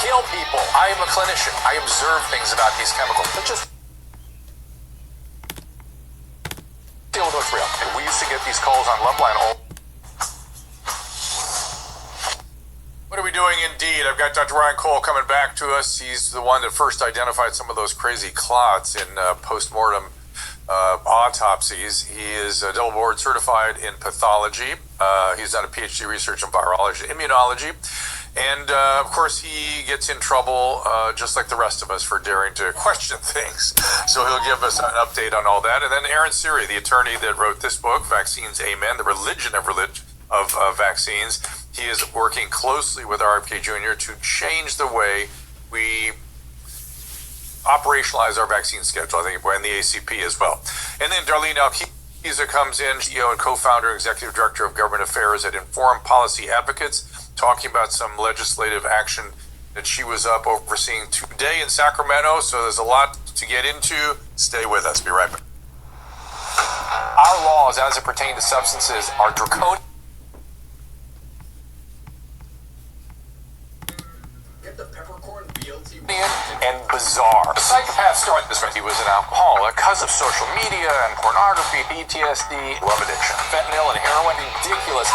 kill people. I am a clinician. I observe things about these chemicals. But just deal with what's real. We used to get these calls on Loveline all. What are we doing? Indeed, I've got Dr. Ryan Cole coming back to us. He's the one that first identified some of those crazy clots in post-mortem autopsies. He is double board certified in pathology. He's done a PhD research in virology, immunology, and of course he gets in trouble just like the rest of us for daring to question things. So he'll give us an update on all that. And then Aaron Siri, the attorney that wrote this book, Vaccines Amen, the religion of vaccines. He is working closely with RFK Jr. to change the way we operationalize our vaccine schedule, I think, and the ACP as well. And then Darlene Alquiza comes in, CEO and co-founder, executive director of government affairs at Informed Policy Advocates, talking about some legislative action that she was up overseeing today in Sacramento. So there's a lot to get into. Stay with us. Be right back. Our laws, as it pertains to substances, are draconian and bizarre. The psychopath started this when he was an alcoholic because of social media and pornography, PTSD, love addiction, fentanyl and heroin. Ridiculous.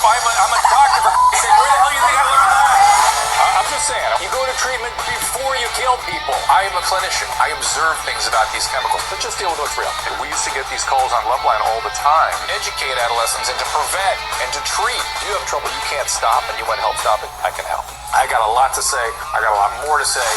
I'm a doctor, for sake. Where the hell do you think I learned that? I'm just saying, you go to treatment before you kill people. I am a clinician. I observe things about these chemicals, but just deal with what's real. We used to get these calls on Loveline all the time. Educate adolescents and to prevent and to treat. If you have trouble you can't stop and you want help stop it, I can help. I got a lot to say. I got a lot more to say.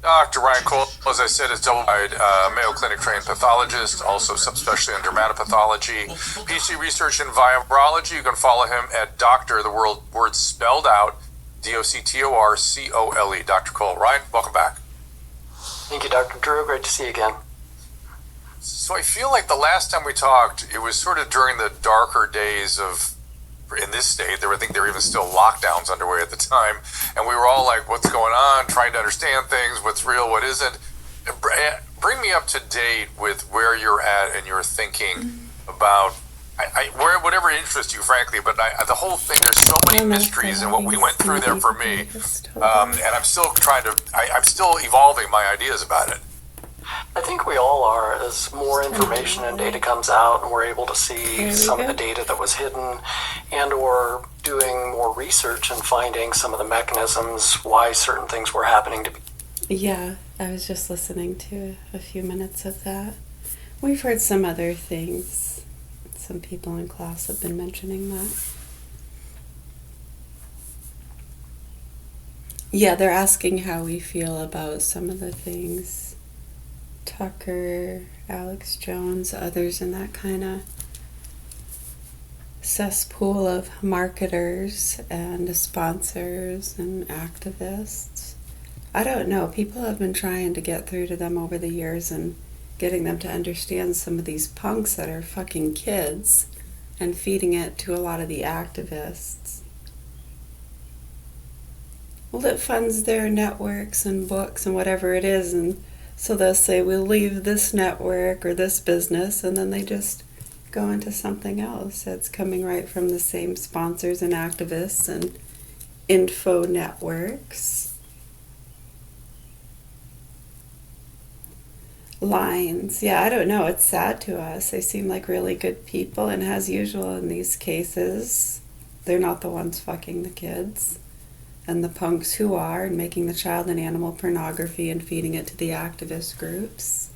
Dr. Ryan Cole, as I said, is double-wide Mayo Clinic trained pathologist, also subspecialty in dermatopathology, PhD research in virology. You can follow him at Doctor, the word spelled out, DoctorCole. Dr. Cole. Ryan, welcome back. Thank you, Dr. Drew. Great to see you again. So I feel like the last time we talked, it was sort of during the darker days of, in this state, I think there were even still lockdowns underway at the time, and we were all like, what's going on, trying to understand things, what's real, what isn't. Bring me up to date with where you're at and your thinking about whatever interests you, frankly, but the whole thing, there's so many mysteries in what we went through there for me, and I'm still I'm still evolving my ideas about it. I think we all are. As more information and data comes out and we're able to see some of the data that was hidden, and or doing more research and finding some of the mechanisms why certain things were happening to be. Yeah, I was just listening to a few minutes of that. We've heard some other things. Some people in class have been mentioning that. Yeah, they're asking how we feel about some of the things. Tucker, Alex Jones, others in that kind of cesspool of marketers and sponsors and activists. I don't know. People have been trying to get through to them over the years and getting them to understand some of these punks that are fucking kids and feeding it to a lot of the activists. Well, it funds their networks and books and whatever it is, and so they'll say, we'll leave this network or this business, and then they just go into something else that's coming right from the same sponsors and activists and info networks. Lines. Yeah, I don't know. It's sad to us. They seem like really good people, and as usual in these cases, they're not the ones fucking the kids. And the punks who are, and making the child and animal pornography and feeding it to the activist groups.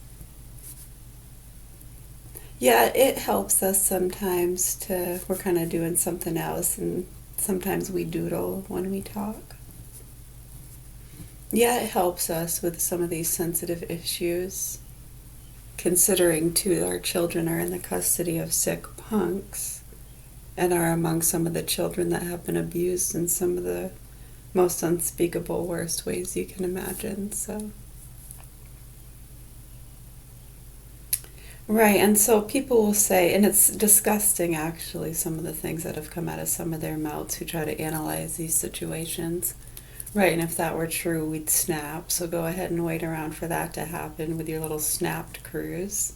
Yeah, it helps us sometimes we're kind of doing something else, and sometimes we doodle when we talk. Yeah, it helps us with some of these sensitive issues, considering too our children are in the custody of sick punks and are among some of the children that have been abused in some of the most unspeakable, worst ways you can imagine. So, right, and so people will say, and it's disgusting actually, some of the things that have come out of some of their mouths who try to analyze these situations, Right, and if that were true, we'd snap. So go ahead and wait around for that to happen with your little snapped cruise.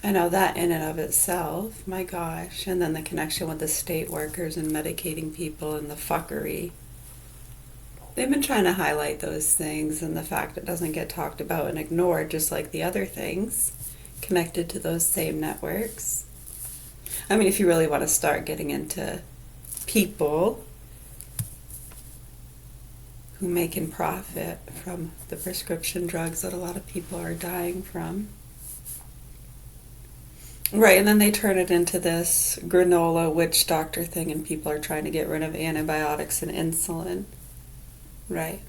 I know that in and of itself, my gosh. And then the connection with the state workers and medicating people and the fuckery. They've been trying to highlight those things and the fact it doesn't get talked about and ignored, just like the other things connected to those same networks. I mean, if you really want to start getting into people who make and profit from the prescription drugs that a lot of people are dying from. Right, and then they turn it into this granola witch doctor thing, and people are trying to get rid of antibiotics and insulin. Right.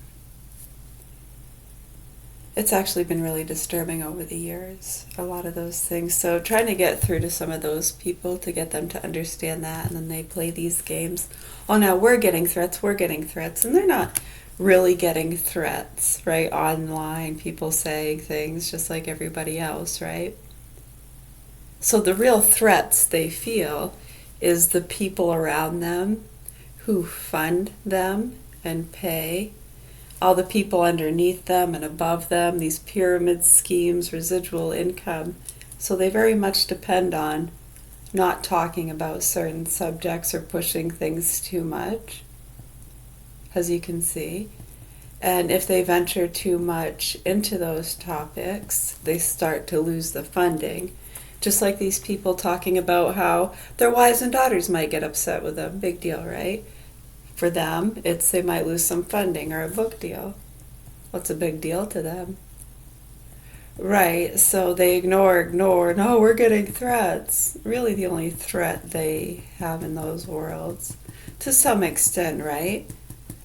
It's actually been really disturbing over the years, a lot of those things. So trying to get through to some of those people to get them to understand that, and then they play these games. Oh, now we're getting threats, and they're not really getting threats, right? Online, people saying things just like everybody else, right? So the real threats they feel is the people around them who fund them and pay, all the people underneath them and above them, these pyramid schemes, residual income. So they very much depend on not talking about certain subjects or pushing things too much, as you can see. And if they venture too much into those topics, they start to lose the funding. Just like these people talking about how their wives and daughters might get upset with them. Big deal, right? For them, it's they might lose some funding or a book deal. What's a big deal to them? Right, so they ignore, no, we're getting threats. Really the only threat they have in those worlds, to some extent, right?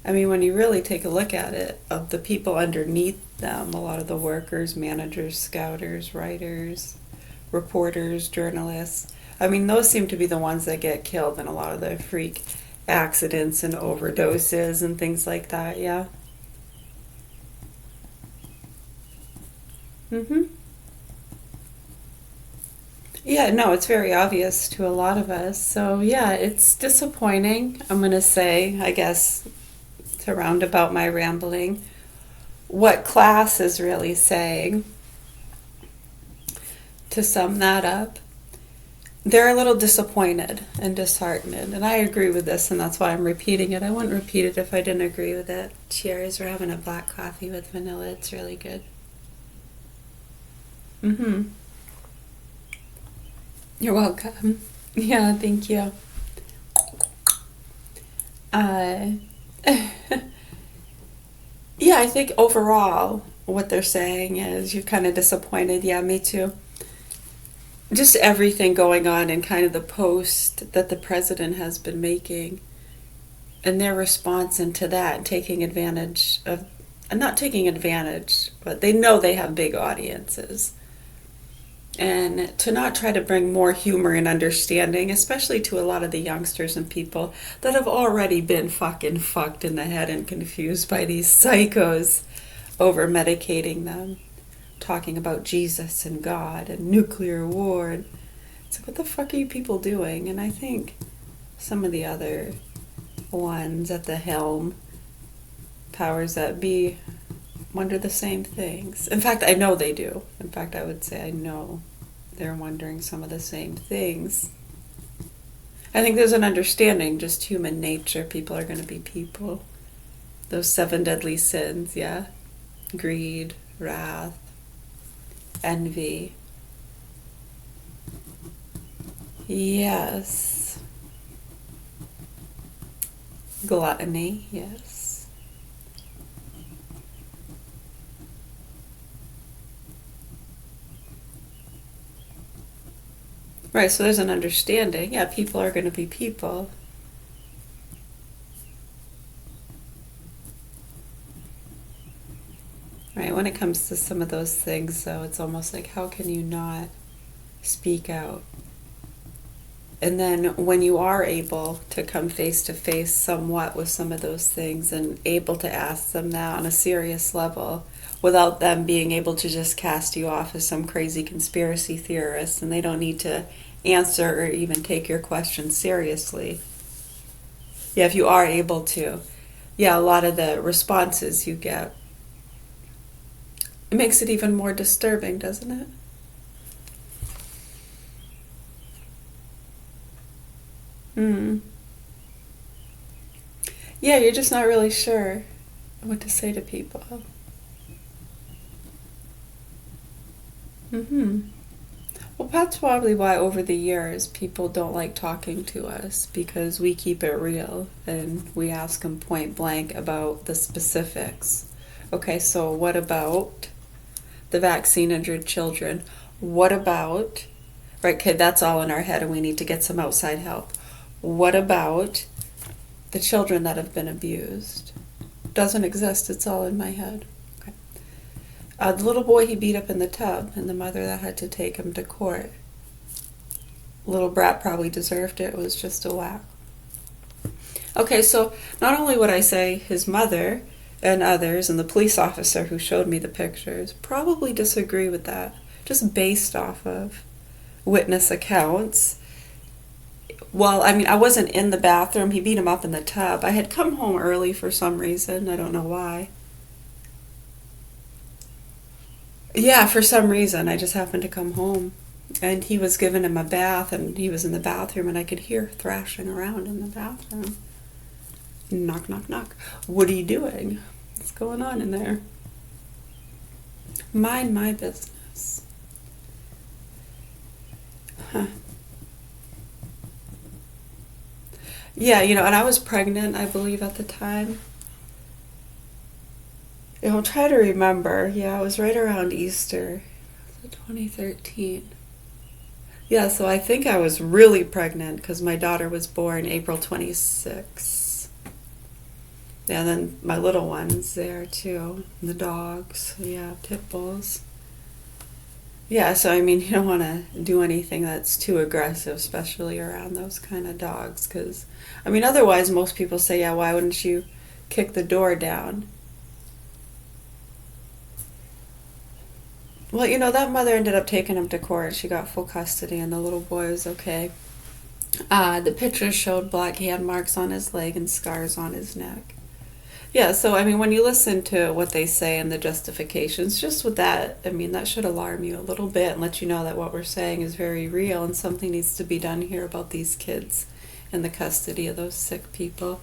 I mean, when you really take a look at it, of the people underneath them, a lot of the workers, managers, scouters, writers, reporters, journalists, I mean, those seem to be the ones that get killed in a lot of the freak accidents and overdoses and things like that, yeah? Yeah, no, it's very obvious to a lot of us. So, yeah, it's disappointing, I'm going to say, I guess, to round about my rambling, what class is really saying. To sum that up, they're a little disappointed and disheartened, and I agree with this, and that's why I'm repeating it. I wouldn't repeat it if I didn't agree with it. Cheers, we're having a black coffee with vanilla. It's really good. You're welcome. Yeah, thank you. Uh, yeah, I think overall what they're saying is you're kind of disappointed. Yeah, me too. Just everything going on and kind of the post that the president has been making and their response into that and taking advantage of, and not taking advantage, but they know they have big audiences. And to not try to bring more humor and understanding, especially to a lot of the youngsters and people that have already been fucking fucked in the head and confused by these psychos over medicating them, talking about Jesus and God and nuclear war. And it's like, what the fuck are you people doing? And I think some of the other ones at the helm, powers that be, wonder the same things. In fact, I know they do. In fact, I would say I know they're wondering some of the same things. I think there's an understanding, just human nature. People are going to be people. Those 7 deadly sins, yeah? Greed, wrath, envy. Yes. Gluttony, yes. Right, so there's an understanding. Yeah, people are going to be people. Right, when it comes to some of those things, though, it's almost like, how can you not speak out? And then when you are able to come face to face somewhat with some of those things and able to ask them that on a serious level, without them being able to just cast you off as some crazy conspiracy theorist, and they don't need to answer or even take your questions seriously. Yeah, if you are able to, yeah, a lot of the responses you get. It makes it even more disturbing, doesn't it? Hmm. Yeah, you're just not really sure what to say to people. Hmm. Well, that's probably why over the years people don't like talking to us because we keep it real and we ask them point blank about the specifics. Okay, so what about the vaccine injured children? What about, right, okay, that's all in our head and we need to get some outside help. What about the children that have been abused? Doesn't exist, it's all in my head. Okay. The little boy he beat up in the tub and the mother that had to take him to court. Little brat probably deserved it. It was just a whack. Okay, so not only would I say his mother and others and the police officer who showed me the pictures probably disagree with that, just based off of witness accounts. Well, I mean, I wasn't in the bathroom. He beat him up in the tub. I had come home early for some reason. I don't know why. Yeah, for some reason. I just happened to come home. And he was giving him a bath, and he was in the bathroom, and I could hear thrashing around in the bathroom. Knock, knock, knock. What are you doing? What's going on in there? Mind my business. Huh. Yeah, and I was pregnant, I believe, at the time. I'll try to remember. Yeah, it was right around Easter, 2013. Yeah, so I think I was really pregnant because my daughter was born April 26th. Yeah, and then my little one's there too. The dogs, yeah, pit bulls. Yeah, so I mean, you don't want to do anything that's too aggressive, especially around those kind of dogs. Because, I mean, otherwise, most people say, yeah, why wouldn't you kick the door down? Well, that mother ended up taking him to court. She got full custody, and the little boy was okay. The pictures showed black hand marks on his leg and scars on his neck. Yeah, so I mean, when you listen to what they say and the justifications, just with that, I mean, that should alarm you a little bit and let you know that what we're saying is very real and something needs to be done here about these kids and the custody of those sick people.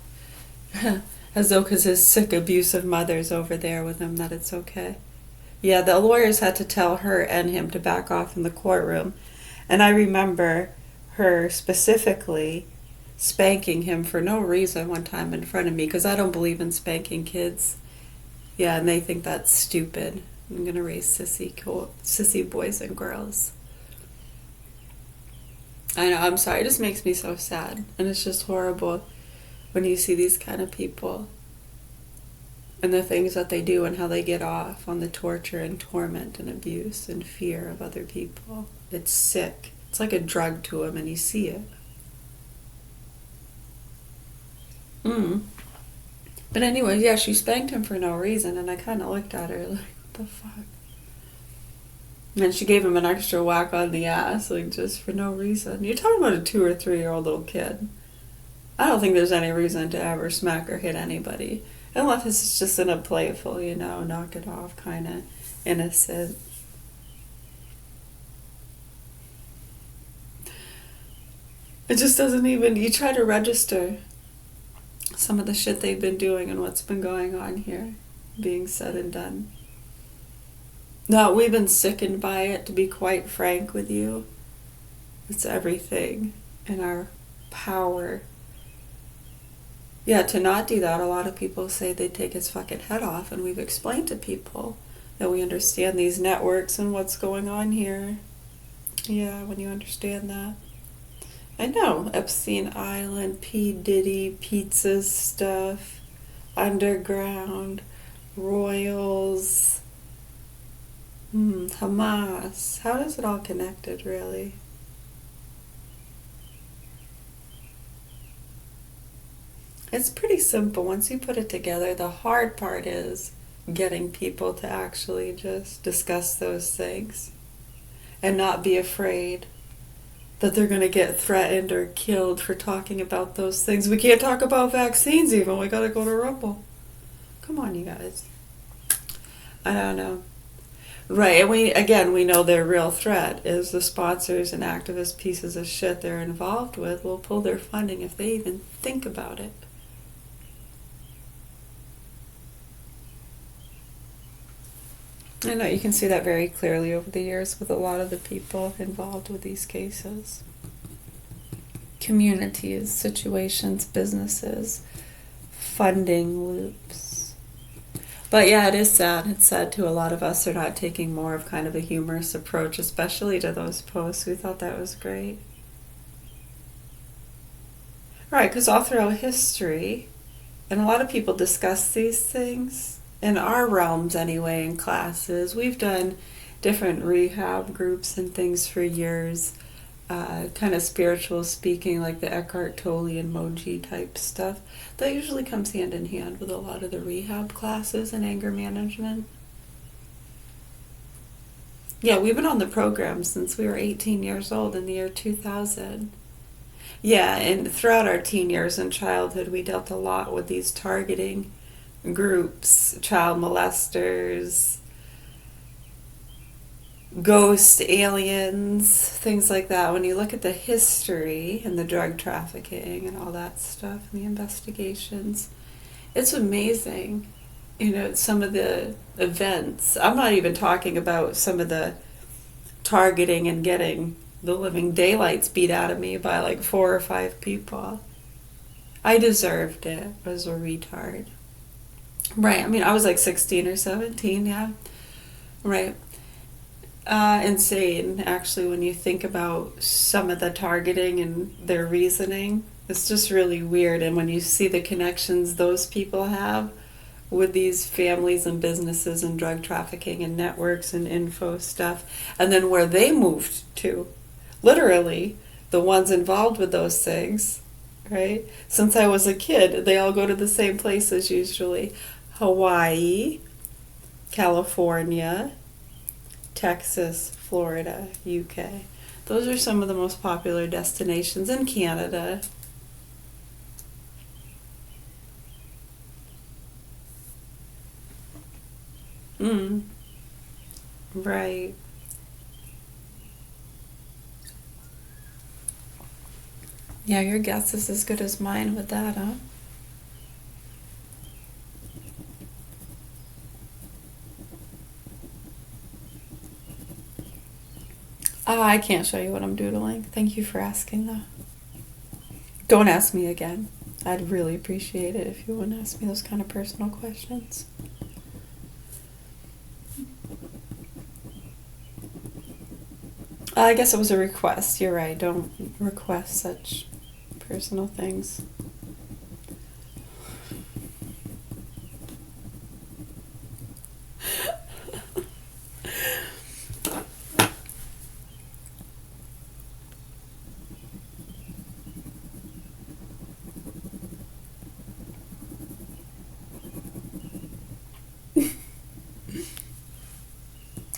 As though because his sick, abusive mother's over there with him, that it's okay. Yeah, the lawyers had to tell her and him to back off in the courtroom. And I remember her specifically spanking him for no reason one time in front of me because I don't believe in spanking kids. Yeah, and they think that's stupid. I'm going to raise sissy boys and girls. I know, I'm sorry. It just makes me so sad. And it's just horrible when you see these kind of people and the things that they do and how they get off on the torture and torment and abuse and fear of other people. It's sick. It's like a drug to them, and you see it. But anyway, yeah, she spanked him for no reason, and I kind of looked at her like, what the fuck? And then she gave him an extra whack on the ass, like, just for no reason. You're talking about a 2 or 3 year old little kid. I don't think there's any reason to ever smack or hit anybody. Unless it's just in a playful, knock it off kind of innocent. It just doesn't even, you try to register some of the shit they've been doing and what's been going on here, being said and done. No, we've been sickened by it, to be quite frank with you. It's everything in our power. Yeah, to not do that, a lot of people say they'd take his fucking head off, and we've explained to people that we understand these networks and what's going on here. Yeah, when you understand that. I know, Epstein Island, P. Diddy, pizza stuff, underground, royals, Hamas. How is it all connected, really? It's pretty simple. Once you put it together, the hard part is getting people to actually just discuss those things and not be afraid. that they're going to get threatened or killed for talking about those things. We can't talk about vaccines even. We got to go to Rumble. Come on, you guys. I don't know. Right, and we know their real threat is the sponsors and activist pieces of shit they're involved with will pull their funding if they even think about it. I know you can see that very clearly over the years with a lot of the people involved with these cases. Communities, situations, businesses, funding loops. But yeah, it is sad. It's sad too. A lot of us are not taking more of kind of a humorous approach, especially to those posts. We thought that was great. Right, because all throughout history, and a lot of people discuss these things, in our realms anyway, in classes, we've done different rehab groups and things for years, kind of spiritual speaking, like the Eckhart Tolle and Moji type stuff. That usually comes hand in hand with a lot of the rehab classes and anger management. Yeah, we've been on the program since we were 18 years old in the year 2000. Yeah, and throughout our teen years and childhood, we dealt a lot with these targeting groups, child molesters, ghost aliens, things like that. When you look at the history and the drug trafficking and all that stuff and the investigations, it's amazing. You know, some of the events. I'm not even talking about some of the targeting and getting the living daylights beat out of me by like 4 or 5 people. I deserved it as a retard. Right, I mean, I was like 16 or 17, yeah. Right. Insane, actually, when you think about some of the targeting and their reasoning. It's just really weird. And when you see the connections those people have with these families and businesses and drug trafficking and networks and info stuff, and then where they moved to, literally, the ones involved with those things, right? Since I was a kid, they all go to the same places usually. Hawaii, California, Texas, Florida, UK. Those are some of the most popular destinations in Canada. Right. Yeah, your guess is as good as mine with that, huh? I can't show you what I'm doodling. Thank you for asking, though. Don't ask me again. I'd really appreciate it if you wouldn't ask me those kind of personal questions. I guess it was a request. You're right. Don't request such personal things.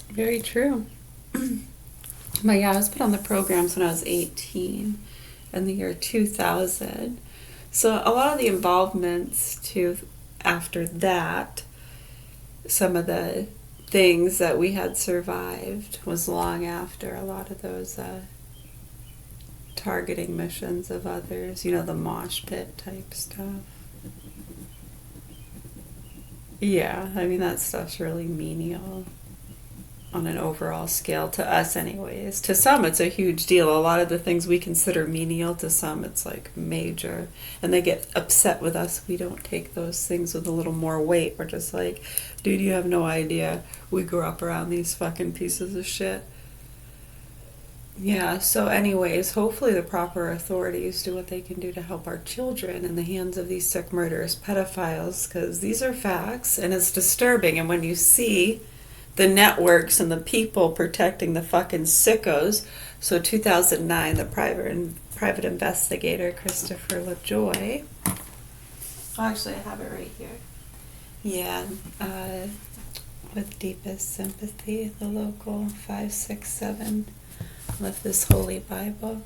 Very true. But yeah, I was put on the programs when I was 18 in the year 2000. So a lot of the involvements too after that, some of the things that we had survived was long after a lot of those targeting missions of others, you know, the mosh pit type stuff. Yeah, I mean, that stuff's really menial on an overall scale to us anyways. To some it's a huge deal. A lot of the things we consider menial, to some it's like major, and they get upset with us. We don't take those things with a little more weight. We're just like, dude, you have no idea. We grew up around these fucking pieces of shit. Yeah, so anyways, hopefully the proper authorities do what they can do to help our children in the hands of these sick murderous pedophiles, because these are facts and it's disturbing. And when you see the networks and the people protecting the fucking sickos. So 2009, the private investigator, Christopher LaJoy. Oh, actually, I have it right here. Yeah, with deepest sympathy, the local 567 left this holy Bible.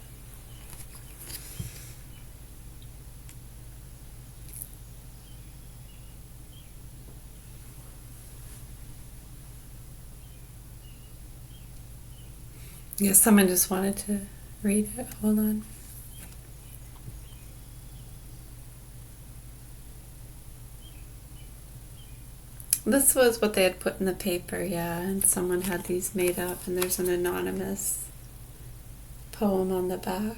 Yeah, someone just wanted to read it. Hold on. This was what they had put in the paper, yeah, and someone had these made up, and there's an anonymous poem on the back.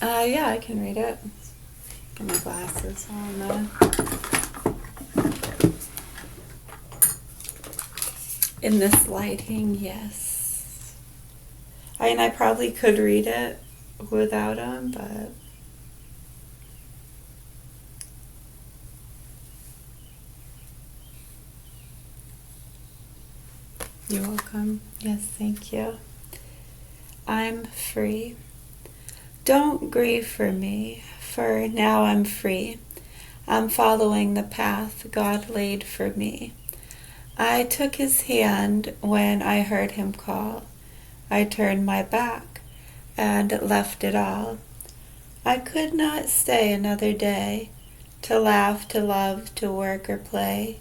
Yeah, I can read it. Get my glasses on. In this lighting, yes. I probably could read it without them, but you're welcome. Yes, thank you. I'm free. Don't grieve for me, for now I'm free. I'm following the path God laid for me. I took his hand when I heard him call. I turned my back and left it all. I could not stay another day, to laugh, to love, to work or play.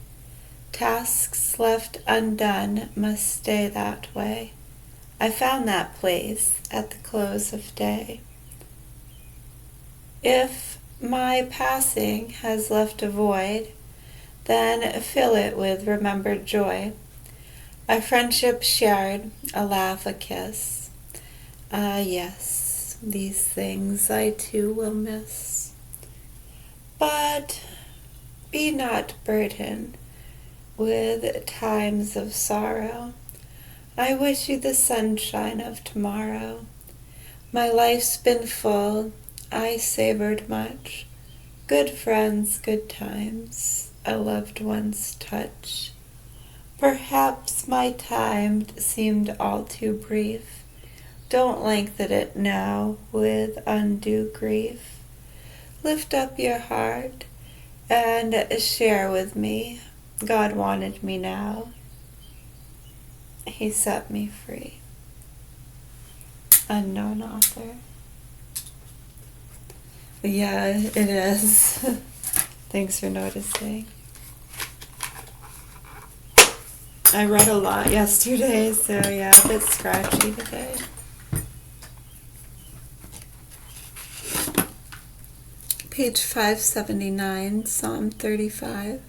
Tasks left undone must stay that way. I found that place at the close of day. If my passing has left a void, then fill it with remembered joy. A friendship shared, a laugh, a kiss. Ah, yes, these things I too will miss. But be not burdened with times of sorrow. I wish you the sunshine of tomorrow. My life's been full, I savored much. Good friends, good times, a loved one's touch. Perhaps my time seemed all too brief. Don't lengthen it now with undue grief. Lift up your heart and share with me. God wanted me now. He set me free. Unknown author. Yeah, it is. Thanks for noticing. I read a lot yesterday, so yeah, a bit scratchy today. Page 579, Psalm 35.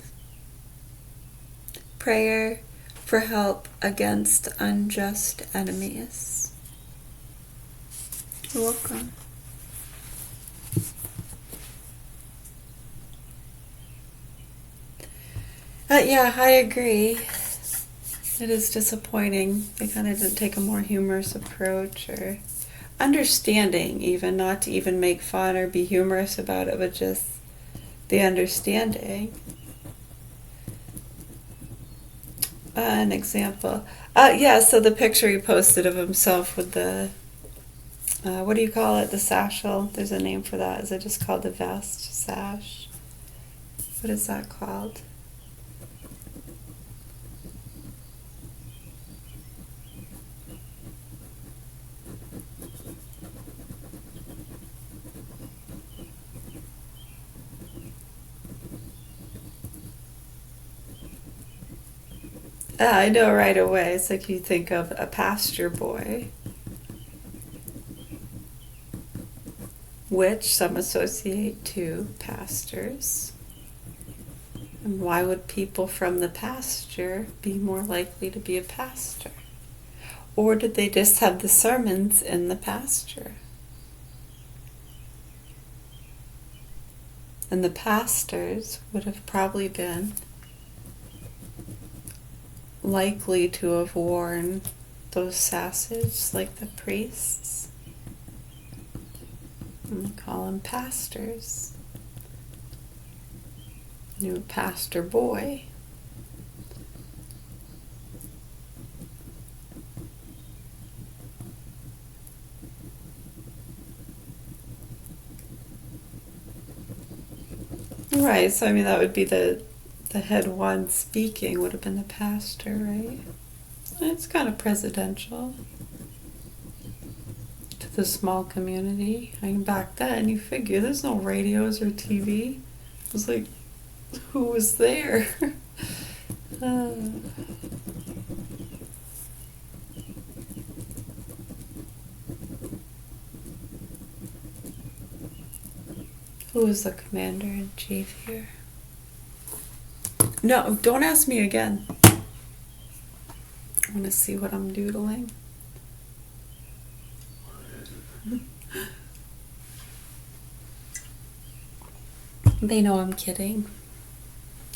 Prayer for help against unjust enemies. You're welcome. Yeah, I agree. It is disappointing. They kind of didn't take a more humorous approach or understanding, even, not to even make fun or be humorous about it, but just the understanding. An example. Yeah, so the picture he posted of himself with the, what do you call it? The satchel. There's a name for that. Is it just called the vest? Sash? What is that called? I know right away. It's like you think of a pasture boy, which some associate to pastors. And why would people from the pasture be more likely to be a pastor? Or did they just have the sermons in the pasture? And the pastors would have probably been likely to have worn those sashes like the priests. And we call them pastors. New pastor boy. Right, so I mean that would be the head one speaking would have been the pastor, right? It's kind of presidential to the small community. I mean, back then, you figure there's no radios or TV. It was like, who was there? Who is the commander-in-chief here? No, don't ask me again. I want to see what I'm doodling. They know I'm kidding.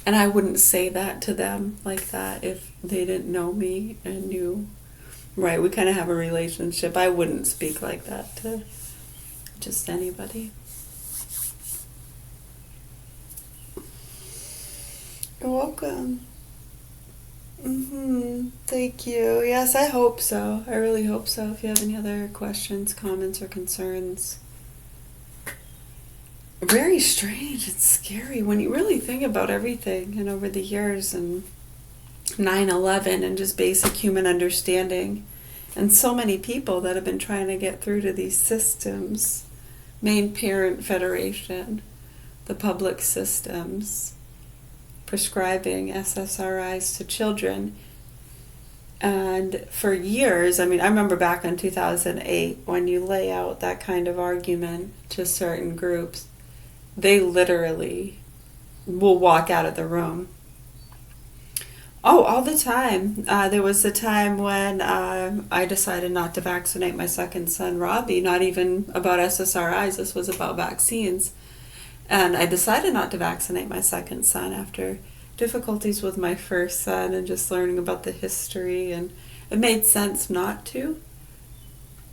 And I wouldn't say that to them like that if they didn't know me and knew. Right, we kind of have a relationship. I wouldn't speak like that to just anybody. You're welcome. Thank you. Yes, I hope so. I really hope so. If you have any other questions, comments, or concerns. Very strange and scary when you really think about everything and over the years and 9/11 and just basic human understanding and so many people that have been trying to get through to these systems. Main Parent Federation, the public systems, prescribing SSRIs to children. And for years, I mean, I remember back in 2008 when you lay out that kind of argument to certain groups, they literally will walk out of the room. Oh, all the time. There was a time when I decided not to vaccinate my second son, Robbie, not even about SSRIs, this was about vaccines. And I decided not to vaccinate my second son after difficulties with my first son and just learning about the history, and it made sense not to.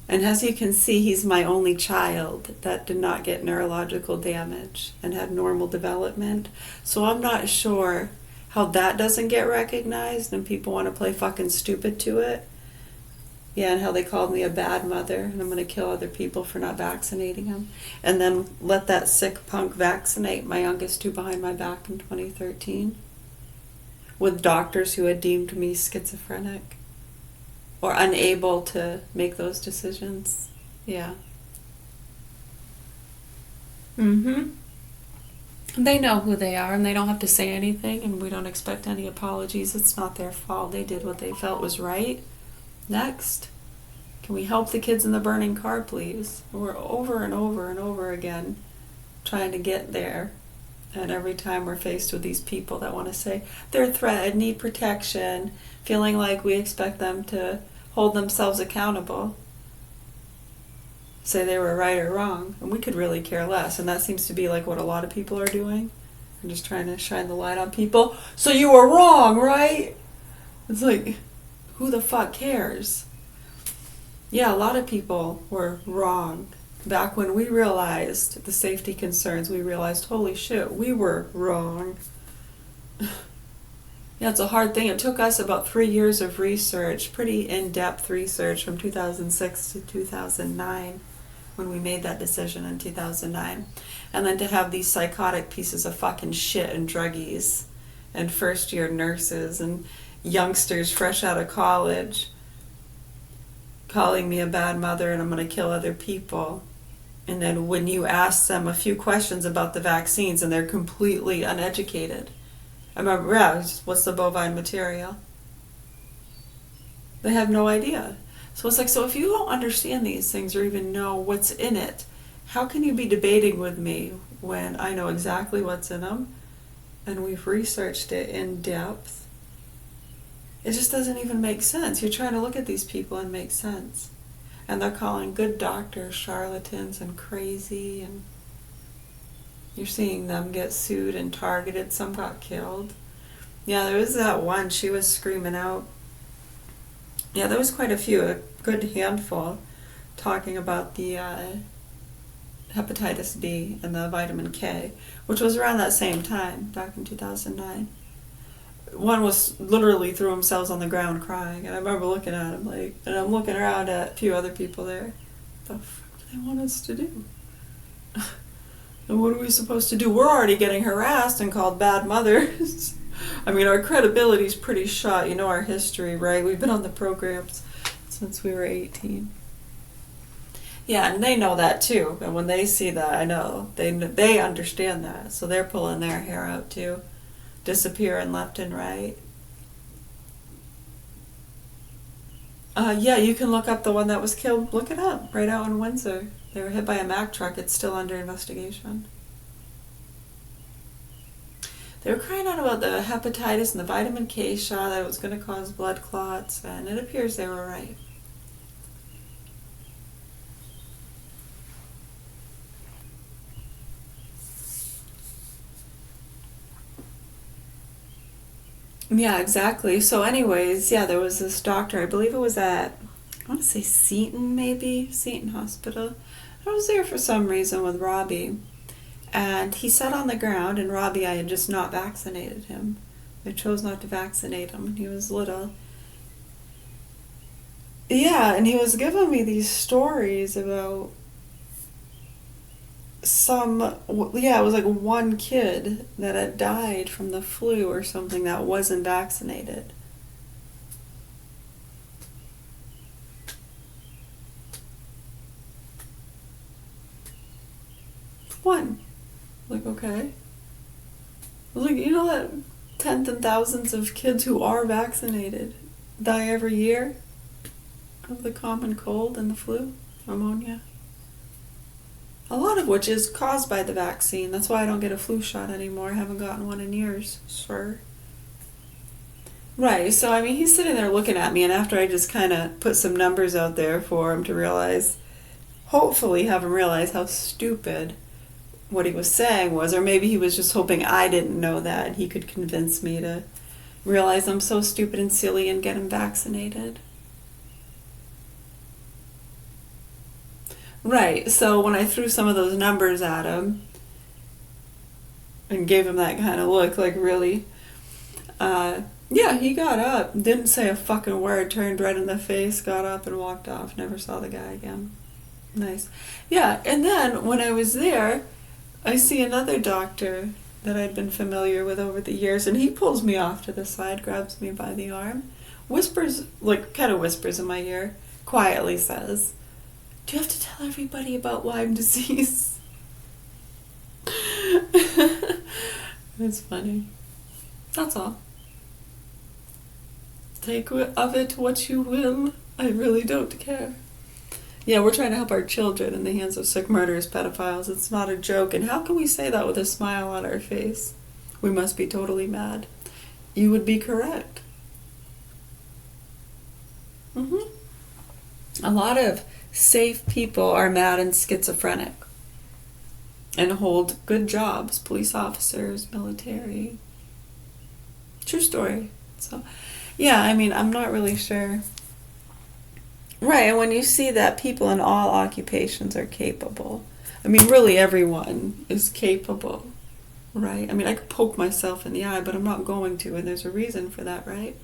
And as you can see, he's my only child that did not get neurological damage and had normal development. So I'm not sure how that doesn't get recognized and people want to play fucking stupid to it. Yeah, and how they called me a bad mother and I'm going to kill other people for not vaccinating him. And then let that sick punk vaccinate my youngest two behind my back in 2013 with doctors who had deemed me schizophrenic or unable to make those decisions. Yeah. They know who they are and they don't have to say anything and we don't expect any apologies. It's not their fault. They did what they felt was right. Next. Can we help the kids in the burning car, please? We're over and over and over again trying to get there. And every time we're faced with these people that want to say they're threatened, need protection, feeling like we expect them to hold themselves accountable, say they were right or wrong, and we could really care less. And that seems to be like what a lot of people are doing. I'm just trying to shine the light on people. So you were wrong, right? It's like, who the fuck cares? Yeah, a lot of people were wrong. Back when we realized the safety concerns, we realized, holy shit, we were wrong. Yeah, it's a hard thing. It took us about 3 years of research, pretty in-depth research from 2006 to 2009 when we made that decision in 2009. And then to have these psychotic pieces of fucking shit and druggies and first-year nurses and youngsters fresh out of college calling me a bad mother and I'm going to kill other people. And then when you ask them a few questions about the vaccines and they're completely uneducated. I remember, what's the bovine material? They have no idea. So it's like, so if you don't understand these things or even know what's in it, how can you be debating with me when I know exactly what's in them and we've researched it in depth? It just doesn't even make sense. You're trying to look at these people and make sense. And they're calling good doctors charlatans and crazy, and you're seeing them get sued and targeted. Some got killed. Yeah, there was that one, she was screaming out. Yeah, there was quite a few, a good handful, talking about the hepatitis B and the vitamin K, which was around that same time, back in 2009. One was literally threw themselves on the ground crying, and I remember looking at him like, and I'm looking around at a few other people there. What the fuck do they want us to do? And what are we supposed to do? We're already getting harassed and called bad mothers. I mean, our credibility's pretty shot. You know our history, right? We've been on the programs since we were 18. Yeah, and they know that too. And when they see that, I know they understand that, so they're pulling their hair out too. Disappearing left and right. Yeah, you can look up the one that was killed. Look it up, right out in Windsor. They were hit by a Mack truck. It's still under investigation. They were crying out about the hepatitis and the vitamin K shot, that it was going to cause blood clots, and it appears they were right. Yeah, exactly. So anyways, yeah, there was this doctor, I believe it was at, I want to say Seton, maybe? Seton Hospital. I was there for some reason with Robbie. And he sat on the ground, and Robbie, I had just not vaccinated him. I chose not to vaccinate him when he was little. Yeah, and he was giving me these stories about it was like one kid that had died from the flu or something that wasn't vaccinated. One. Like, okay. I was like, you know that tens and thousands of kids who are vaccinated die every year of the common cold and the flu, pneumonia? A lot of which is caused by the vaccine. That's why I don't get a flu shot anymore. I haven't gotten one in years, sir. Right, so I mean, he's sitting there looking at me, and after I just kind of put some numbers out there for him to realize, hopefully have him realize how stupid what he was saying was, or maybe he was just hoping I didn't know that, and he could convince me to realize I'm so stupid and silly and get him vaccinated. Right, so when I threw some of those numbers at him and gave him that kind of look, like, really, yeah, he got up, didn't say a fucking word, turned red in the face, got up and walked off, never saw the guy again. Nice. Yeah, and then when I was there, I see another doctor that I'd been familiar with over the years, and he pulls me off to the side, grabs me by the arm, whispers, like, kind of whispers in my ear, quietly says, "Do you have to tell everybody about Lyme disease?" It's funny. That's all. Take of it what you will. I really don't care. Yeah, we're trying to help our children in the hands of sick, murderous pedophiles. It's not a joke. And how can we say that with a smile on our face? We must be totally mad. You would be correct. A lot of safe people are mad and schizophrenic and hold good jobs, police officers, military. True story. So, yeah, I mean, I'm not really sure. Right, and when you see that people in all occupations are capable, I mean, really everyone is capable, right? I mean, I could poke myself in the eye, but I'm not going to, and there's a reason for that, right?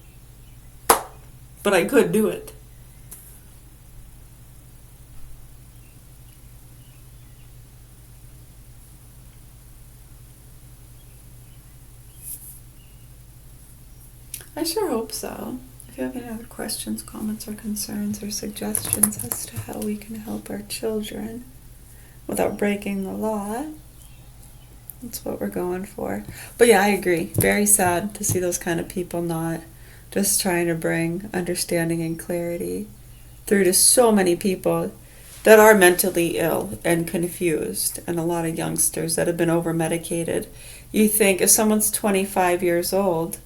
But I could do it. I sure hope so. If you have any other questions, comments, or concerns, or suggestions as to how we can help our children without breaking the law, that's what we're going for. But yeah, I agree. Very sad to see those kind of people not just trying to bring understanding and clarity through to so many people that are mentally ill and confused, and a lot of youngsters that have been over-medicated. You think if someone's 25 years old,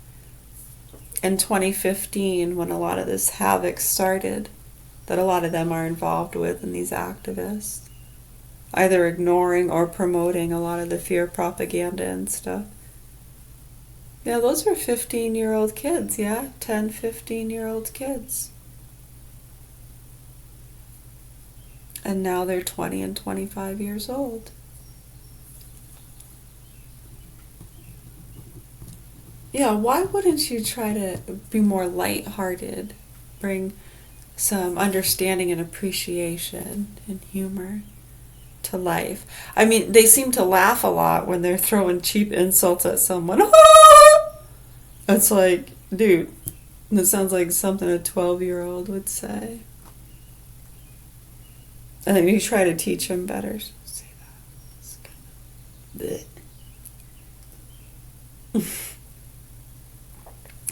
in 2015, when a lot of this havoc started, that a lot of them are involved with, and these activists, either ignoring or promoting a lot of the fear propaganda and stuff. Yeah, those were 15-year-old kids, yeah? 10, 15-year-old kids. And now they're 20 and 25 years old. Yeah, why wouldn't you try to be more lighthearted, bring some understanding and appreciation and humor to life? I mean, they seem to laugh a lot when they're throwing cheap insults at someone. It's like, dude, that sounds like something a 12-year-old would say. And then you try to teach them better. Say that. It's kind of bleh.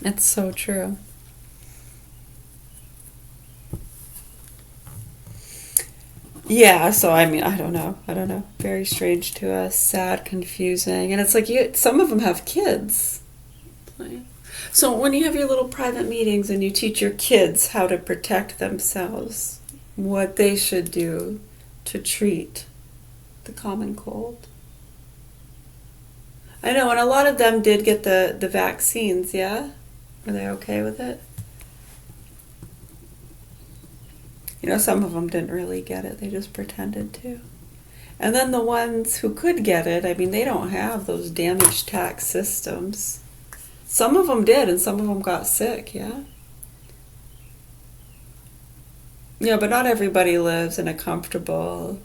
It's so true. Yeah, so I mean, I don't know. Very strange to us, sad, confusing, and it's like some of them have kids. So when you have your little private meetings and you teach your kids how to protect themselves, what they should do to treat the common cold. I know, and a lot of them did get the vaccines, yeah? Were they okay with it? You know, some of them didn't really get it, they just pretended to. And then the ones who could get it, I mean, they don't have those damaged tax systems. Some of them did, and some of them got sick, yeah? Yeah, but not everybody lives in a comfortable,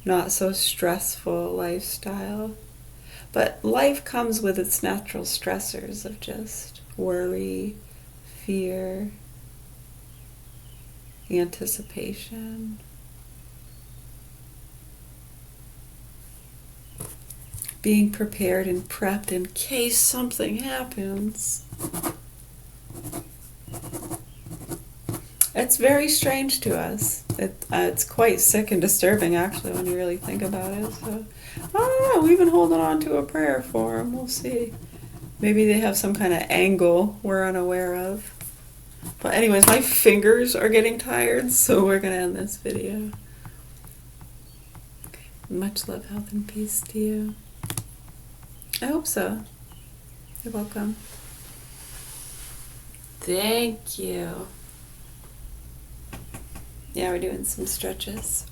not so stressful lifestyle. But life comes with its natural stressors of just worry, fear, anticipation. Being prepared and prepped in case something happens. It's very strange to us. It's quite sick and disturbing, actually, when you really think about it. So, I don't know. We've been holding on to a prayer for them. We'll see. Maybe they have some kind of angle we're unaware of. But anyways, my fingers are getting tired, so we're going to end this video. Okay. Much love, health, and peace to you. I hope so. You're welcome. Thank you. Yeah, we're doing some stretches.